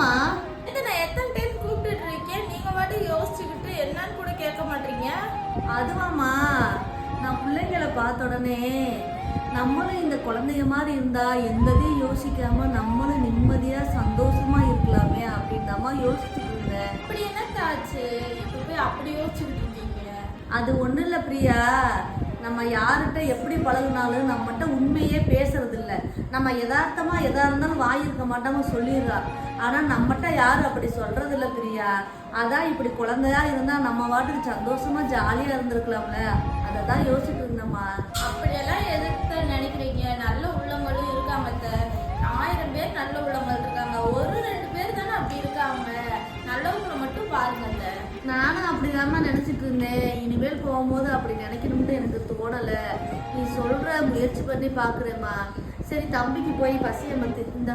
என்னம்மா? நான் எத்தனை டைம் கூப்பிட்டுட்டு இருக்கேன், நீங்க மட்டும் யோசிச்சுக்கிட்டு என்னன்னு கூட கேட்க மாட்டீங்க. அதுவாம்மா, நான் பிள்ளைங்களை பார்த்த உடனே நம்மளும் இந்த குழந்தைங்க மாதிரி இருந்தா எந்ததையும் யோசிக்காம நம்மளும் நிம்மதியா சந்தோஷமா இருக்கலாமே அப்படின்தாம்மா யோசிச்சுட்டு இருந்தேன். அப்படி என்னத்தாச்சு இப்ப போய் அப்படி யோசிச்சுக்கிட்டு இருக்கீங்க? அது ஒன்றும் இல்லை பிரியா, நம்ம யார்கிட்ட எப்படி பழகுனாலும் நம்மகிட்ட உண்மையே பேசுறது இல்லை. நம்ம யதார்த்தமா எதா இருந்தாலும் வாய் இருக்க மாட்டாம சொல்லிடுறா. ஆனால் நம்மகிட்ட யாரும் அப்படி சொல்றது இல்லை பிரியா. அதான் இப்படி குழந்தையா இருந்தா நம்ம வாட்டுக்கு சந்தோஷமா ஜாலியா இருந்திருக்கலாம்ல, அதை தான் யோசிச்சுட்டு இருந்தேம்மா. அப்படியெல்லாம் எதுக்கு நினைக்கிறீங்க? நல்ல உள்ளவங்களும் இருக்காங்க. 1000 பேர் நல்ல உள்ளவங்க இருக்காங்க, ஒரு 2 பேர் தானே அப்படி இருக்காங்க. நல்லவங்களை மட்டும் பாருங்க. நானும் அப்படிதாம்மா நினைச்சிட்டு இருந்தேன். இனிமேல் போகும்போது அப்படி நினைக்கணும்னு எனக்கு தோணல. நீ சொல்ற முயற்சி பண்ணி பாக்குறேம்மா. சரி, தம்பிக்கு போய் பசியை மத்து இந்த